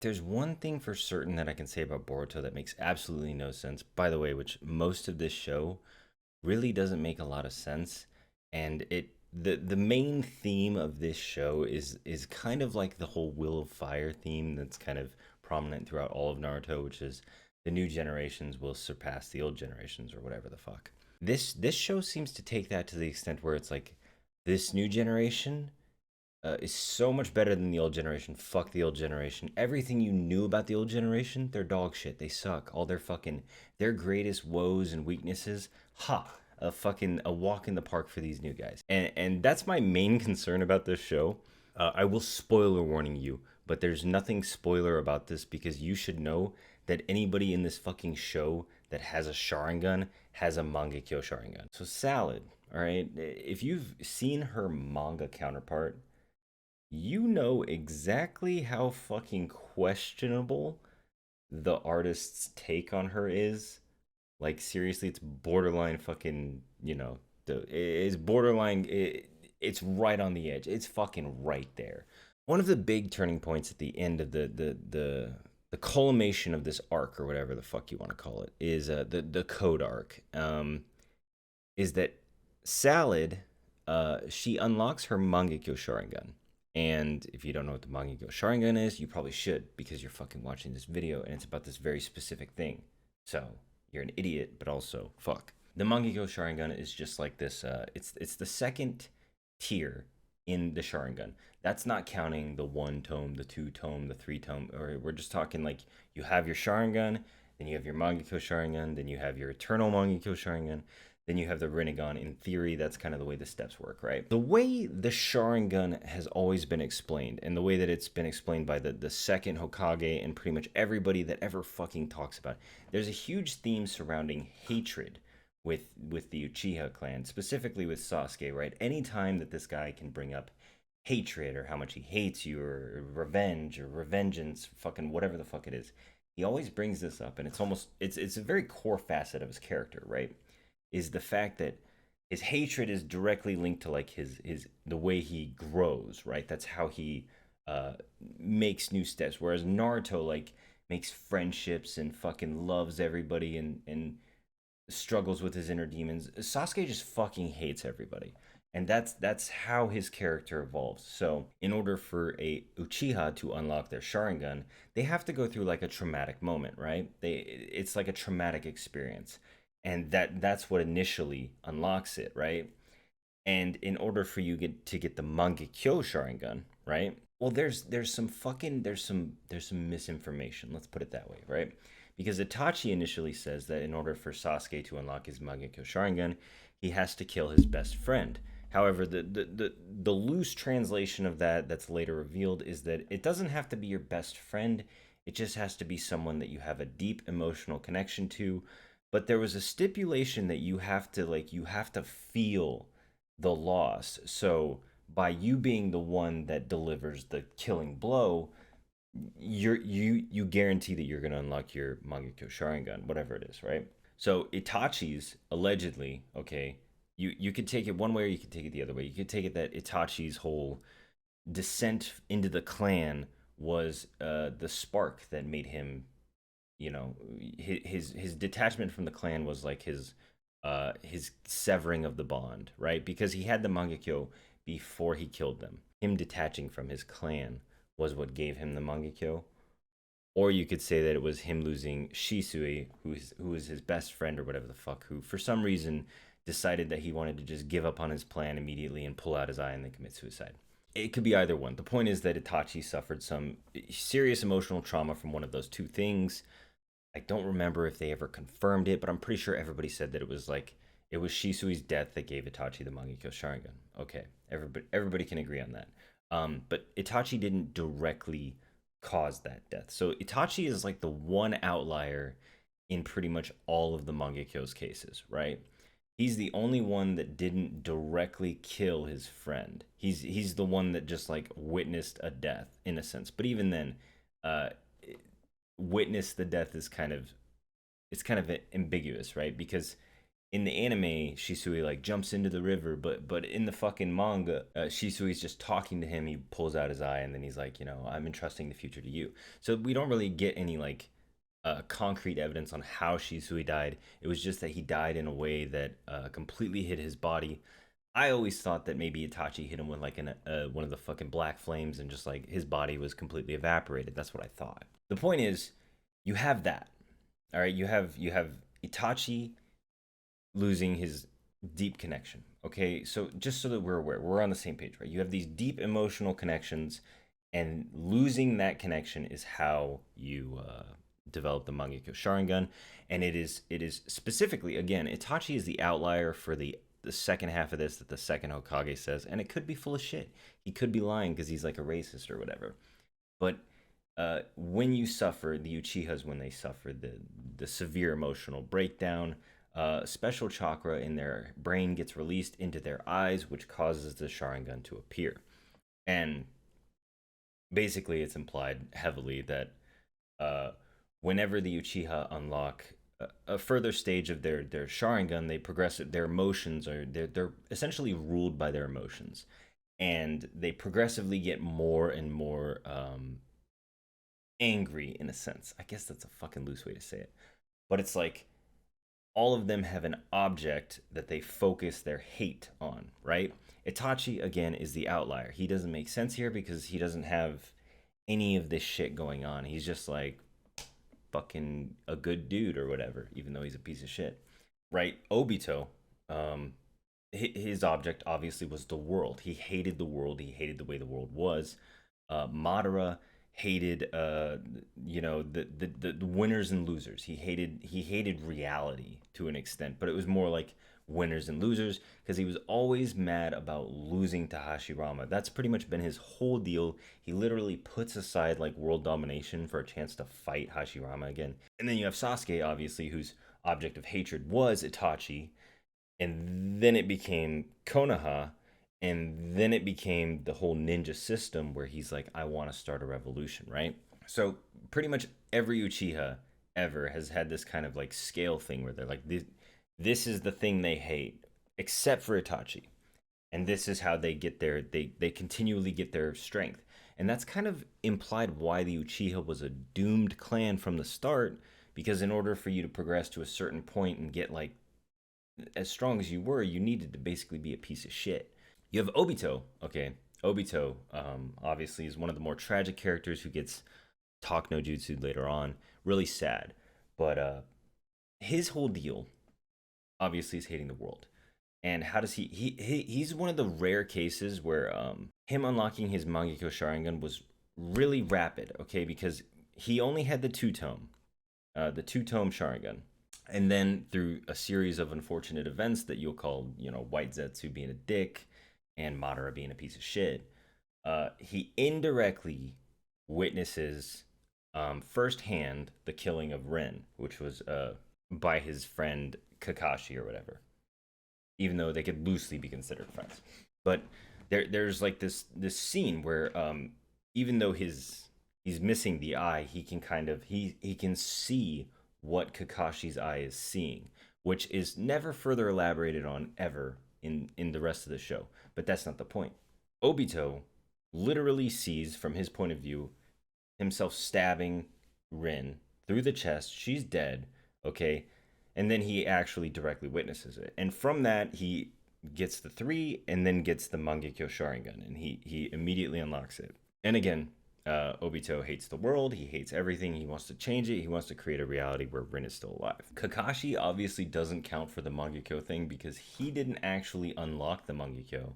There's one thing for certain that I can say about Boruto that makes absolutely no sense. By the way, which most of this show really doesn't make a lot of sense, and the main theme of this show is kind of like the whole Will of Fire theme that's kind of prominent throughout all of Naruto, which is the new generations will surpass the old generations or whatever the fuck. This show seems to take that to the extent where it's like this new generation is so much better than the old generation. Fuck the old generation. Everything you knew about the old generation, they're dog shit. They suck. All their greatest woes and weaknesses, ha, a walk in the park for these new guys. And that's my main concern about this show. I will spoiler warning you, but there's nothing spoiler about this because you should know that anybody in this fucking show that has a Sharingan has a Mangekyo Sharingan. So Salad, all right, if you've seen her manga counterpart, you know exactly how fucking questionable the artist's take on her is. Like seriously, it's borderline fucking, it's borderline it's right on the edge. It's fucking right there. One of the big turning points at the end of the culmination of this arc or whatever the fuck you want to call it is the code arc. Is that Salad she unlocks her Mangekyo Sharingan. And if you don't know what the Mangekyo Sharingan is, you probably should because you're fucking watching this video and it's about this very specific thing. So you're an idiot, but also fuck. The Mangekyo Sharingan is just like this. It's the second tier in the Sharingan. That's not counting the one tome, the two tome, the three tome, or we're just talking like you have your Sharingan, then you have your Mangekyo Sharingan, then you have your Eternal Mangekyo Sharingan, then you have the Rinnegan. In theory, that's kind of the way the steps work, right? The way the Sharingan has always been explained, and the way that it's been explained by the second Hokage and pretty much everybody that ever fucking talks about it, there's a huge theme surrounding hatred with the Uchiha clan, specifically with Sasuke, right? Anytime that this guy can bring up hatred or how much he hates you or revenge or revengeance, fucking whatever the fuck it is, he always brings this up, and it's a very core facet of his character, right? Is the fact that his hatred is directly linked to like his the way he grows, right? That's how he uh makes new steps. Whereas Naruto like makes friendships and fucking loves everybody and struggles with his inner demons. Sasuke just fucking hates everybody. And that's how his character evolves. So, in order for a Uchiha to unlock their Sharingan, they have to go through like a traumatic moment, right? It's like a traumatic experience. And that's what initially unlocks it, right? And in order for you to get the Mangekyo Sharingan, right? Well, there's some misinformation. Let's put it that way, right? Because Itachi initially says that in order for Sasuke to unlock his Mangekyo Sharingan, he has to kill his best friend. However, the loose translation of that that's later revealed is that it doesn't have to be your best friend. It just has to be someone that you have a deep emotional connection to. But there was a stipulation that you have to feel the loss. So by you being the one that delivers the killing blow, you guarantee that you're gonna unlock your Mangekyo Sharingan, whatever it is, right? So Itachi's allegedly, okay, you could take it one way or you could take it the other way. You could take it that Itachi's whole descent into the clan was the spark that made him, his detachment from the clan was like his severing of the bond, right? Because he had the Mangekyo before he killed them. Him detaching from his clan was what gave him the Mangekyo. Or you could say that it was him losing Shisui, who is his best friend or whatever the fuck, who for some reason decided that he wanted to just give up on his plan immediately and pull out his eye and then commit suicide. It could be either one. The point is that Itachi suffered some serious emotional trauma from one of those two things. I don't remember if they ever confirmed it, but I'm pretty sure everybody said that it was Shisui's death that gave Itachi the Mangekyo Sharingan. Okay, everybody can agree on that. But Itachi didn't directly cause that death. So Itachi is like the one outlier in pretty much all of the Mangekyo's cases, right? He's the only one that didn't directly kill his friend. He's the one that just like witnessed a death in a sense. But even then, uh, witness the death is kind of ambiguous, right? Because in the anime, Shisui like jumps into the river, but in the fucking manga, Shisui's just talking to him. He pulls out his eye, and then he's like, I'm entrusting the future to you. So we don't really get any like concrete evidence on how Shisui died. It was just that he died in a way that completely hid his body. I always thought that maybe Itachi hit him with like one of the fucking black flames, and just like his body was completely evaporated. That's what I thought. The point is, you have that. All right, you have Itachi losing his deep connection. Okay, so just so that we're aware, we're on the same page, right? You have these deep emotional connections, and losing that connection is how you develop the Mangekyo Sharingan. And it is specifically, again, Itachi is the outlier for the second half of this that the second Hokage says, and it could be full of shit. He could be lying because he's like a racist or whatever. But when you suffer, the Uchihas, when they suffer the severe emotional breakdown, special chakra in their brain gets released into their eyes, which causes the Sharingan to appear. And basically, it's implied heavily that uh, whenever the Uchiha unlock a further stage of their Sharingan, they progress. Their emotions are they're essentially ruled by their emotions, and they progressively get more and more angry in a sense. I guess that's a fucking loose way to say it, but it's like all of them have an object that they focus their hate on, right? Itachi, again, is the outlier. He doesn't make sense here because he doesn't have any of this shit going on. He's just like fucking a good dude or whatever, even though he's a piece of shit, right? Obito, um, his object obviously was the world. He hated the world. He hated the way the world was. Madara hated the winners and losers. He hated reality to an extent, but it was more like winners and losers because he was always mad about losing to Hashirama. That's pretty much been his whole deal. He literally puts aside like world domination for a chance to fight Hashirama again. And then you have Sasuke, obviously, whose object of hatred was Itachi, and then it became Konoha, and then it became the whole ninja system where he's like, I want to start a revolution, right? So pretty much every Uchiha ever has had this kind of like scale thing where they're like, this is the thing they hate, except for Itachi, and this is how they get their they continually get their strength. And that's kind of implied why the Uchiha was a doomed clan from the start, because in order for you to progress to a certain point and get like as strong as you were, you needed to basically be a piece of shit. You have Obito. Okay, Obito obviously is one of the more tragic characters who gets talk no jutsu later on. Really sad, but his whole deal obviously is hating the world. And how does he's one of the rare cases where him unlocking his Mangekyo Sharingan was really rapid. Okay, because he only had the two tome Sharingan, and then through a series of unfortunate events that you'll call, White Zetsu being a dick and Madara being a piece of shit, he indirectly witnesses firsthand the killing of Rin, which was by his friend Kakashi or whatever, even though they could loosely be considered friends. But there's like this scene where even though he's missing the eye, he can kind of he can see what Kakashi's eye is seeing, which is never further elaborated on ever in the rest of the show. But that's not the point. Obito literally sees from his point of view himself stabbing Rin through the chest. She's dead, okay? And then he actually directly witnesses it. And from that, he gets the three and then gets the Mangekyo Sharingan, and he immediately unlocks it. And again, Obito hates the world. He hates everything. He wants to change it. He wants to create a reality where Rin is still alive. Kakashi obviously doesn't count for the Mangekyo thing because he didn't actually unlock the Mangekyo.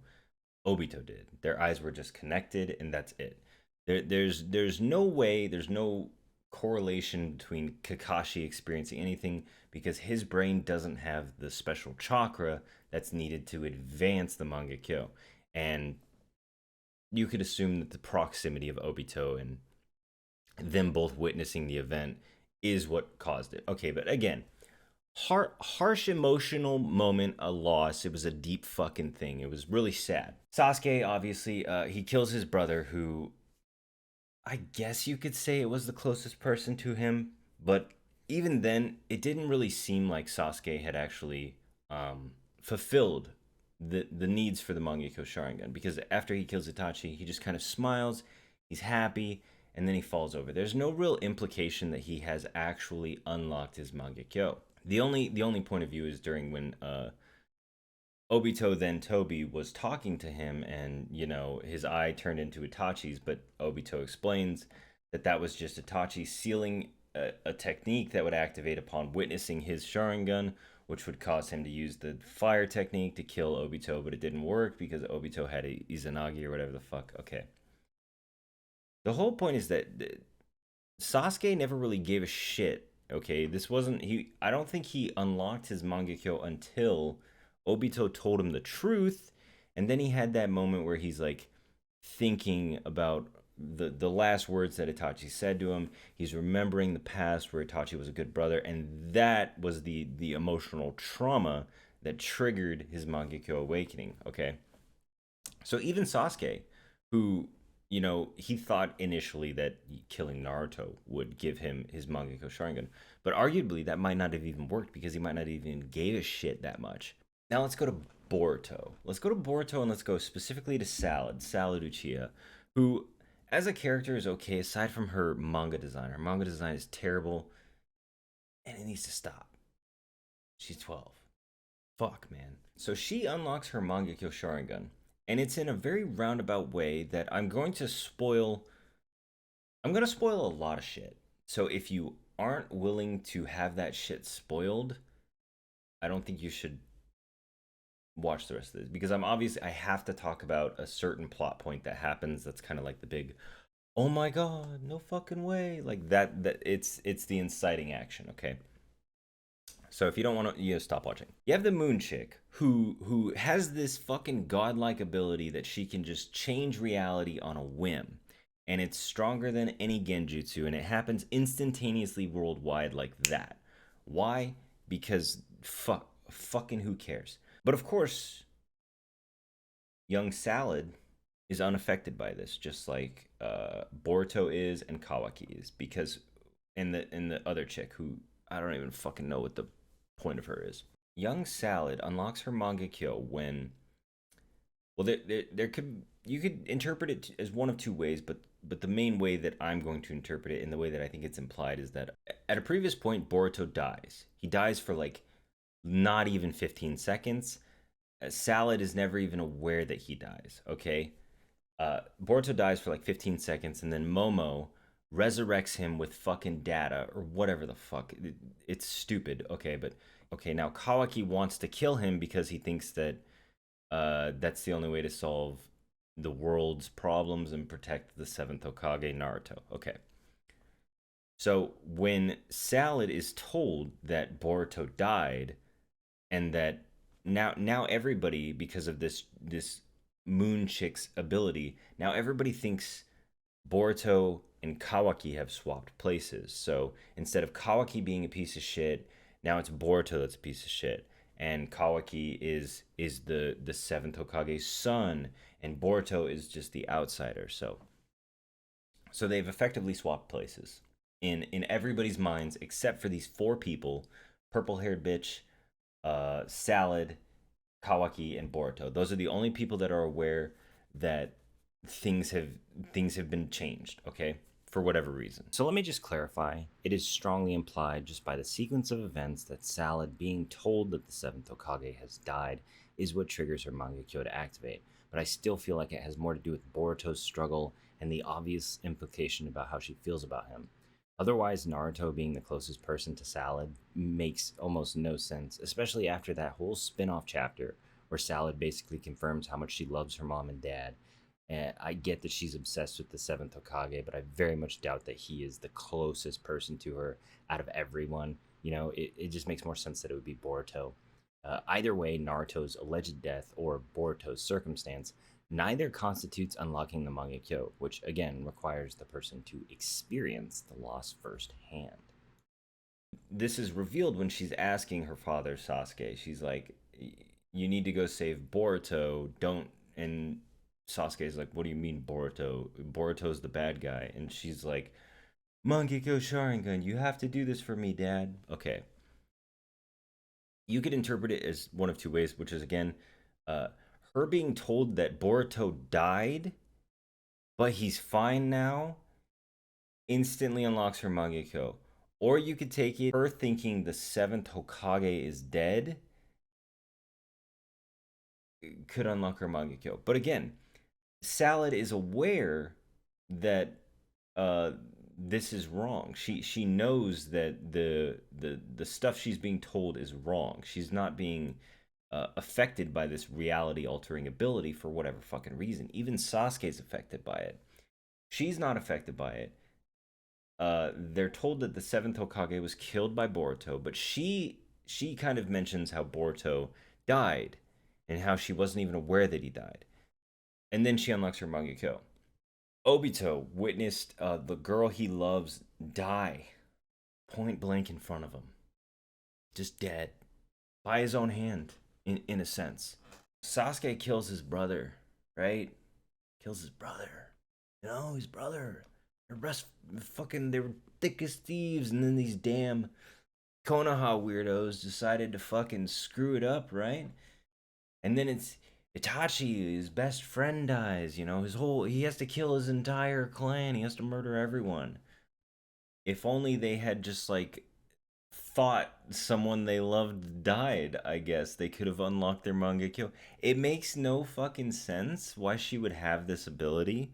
Obito did. Their eyes were just connected, and that's it. There's no way. There's no correlation between Kakashi experiencing anything because his brain doesn't have the special chakra that's needed to advance the Mangekyo. And you could assume that the proximity of Obito and them both witnessing the event is what caused it. Okay, but again, harsh emotional moment, a loss. It was a deep fucking thing. It was really sad. Sasuke, obviously, he kills his brother, who I guess you could say it was the closest person to him, but even then, it didn't really seem like Sasuke had actually fulfilled the needs for the Mangekyo Sharingan, because after he kills Itachi, he just kind of smiles, he's happy, and then he falls over. There's no real implication that he has actually unlocked his Mangekyo. The only point of view is during when Obito, then Toby, was talking to him, and his eye turned into Itachi's, but Obito explains that that was just Itachi sealing a technique that would activate upon witnessing his Sharingan, which would cause him to use the fire technique to kill Obito, but it didn't work because Obito had a Izanagi or whatever the fuck. Okay. The whole point is that Sasuke never really gave a shit. Okay, this wasn't he. I don't think he unlocked his Mangekyo until Obito told him the truth, and then he had that moment where he's like thinking about the last words that Itachi said to him. He's remembering the past where Itachi was a good brother, and that was the emotional trauma that triggered his Mangekyo awakening. Okay, so even Sasuke, who he thought initially that killing Naruto would give him his Mangekyo Sharingan, but arguably that might not have even worked because he might not even gave a shit that much. Now let's go to Boruto. Let's go to Boruto and let's go specifically to Salad Uchiha, who as a character is okay aside from her manga design. Her manga design is terrible and it needs to stop. She's 12. Fuck, man. So she unlocks her Mangekyo Sharingan, and it's in a very roundabout way that I'm going to spoil. I'm going to spoil a lot of shit. So if you aren't willing to have that shit spoiled, I don't think you should watch the rest of this, because I have to talk about a certain plot point that happens that's kind of like the big oh my god, no fucking way, like that it's the inciting action, okay? So if you don't want to, stop watching. You have the Moon Chick who has this fucking godlike ability that she can just change reality on a whim, and it's stronger than any genjutsu, and it happens instantaneously worldwide like that. Why? Because fucking who cares? But of course, young Salad is unaffected by this, just like Boruto is and Kawaki is, because in the other chick who I don't even fucking know what the point of her is. Young Salad unlocks her Mangekyo when, well, there could, you could interpret it as one of two ways, but the main way that I'm going to interpret it, and the way that I think it's implied, is that at a previous point Boruto dies. He dies for like not even 15 seconds. Salad is never even aware that he dies. Okay, Boruto dies for like 15 seconds, and then Momo resurrects him with fucking data or whatever the fuck. It's stupid. Okay, but okay, now Kawaki wants to kill him because he thinks that that's the only way to solve the world's problems and protect the seventh Hokage, Naruto. Okay. So when Salad is told that Boruto died, and that now everybody, because of this Moon Chick's ability, now everybody thinks Boruto and Kawaki have swapped places. So instead of Kawaki being a piece of shit, now it's Boruto that's a piece of shit, and Kawaki is the seventh Hokage's son, and Boruto is just the outsider. So they've effectively swapped places in everybody's minds except for these four people: purple haired bitch, Salad, Kawaki, and Boruto. Those are the only people that are aware that things have been changed, okay? For whatever reason. So let me just clarify. It is strongly implied just by the sequence of events that Salad being told that the seventh Hokage has died is what triggers her Mangekyo to activate. But I still feel like it has more to do with Boruto's struggle and the obvious implication about how she feels about him. Otherwise, Naruto being the closest person to Salad makes almost no sense, especially after that whole spin off chapter where Salad basically confirms how much she loves her mom and dad. And I get that she's obsessed with the seventh Hokage, but I very much doubt that he is the closest person to her out of everyone. It just makes more sense that it would be Boruto. Either way, Naruto's alleged death or Boruto's circumstance, neither constitutes unlocking the Mangekyo, which again requires the person to experience the loss firsthand. This is revealed when she's asking her father Sasuke. She's like, "You need to go save Boruto. Don't." And Sasuke's like, "What do you mean Boruto? Boruto's the bad guy." And she's like, "Mangekyo Sharingan, you have to do this for me, Dad." Okay. You could interpret it as one of two ways, which is again, uh, her being told that Boruto died, but he's fine now, instantly unlocks her Mangekyo. Or you could take it her thinking the seventh Hokage is dead could unlock her Mangekyo. But again, Salad is aware that uh, this is wrong. She knows that the stuff she's being told is wrong. She's not being affected by this reality altering ability for whatever fucking reason. Even Sasuke's affected by it. She's not affected by it. They're told that the seventh Hokage was killed by Boruto, but she kind of mentions how Boruto died and how she wasn't even aware that he died. And then she unlocks her Mangekyo. Obito witnessed the girl he loves die point blank in front of him, just dead by his own hand, in a sense. Sasuke kills his brother, right? Kills his brother. You know, his brother. They're best fucking. They were thick as thieves, and then these damn Konoha weirdos decided to fucking screw it up, right? And then it's Itachi, his best friend, dies. You know, he has to kill his entire clan. He has to murder everyone. If only they had just like thought someone they loved died, I guess they could have unlocked their Mangekyo. It makes no fucking sense why she would have this ability.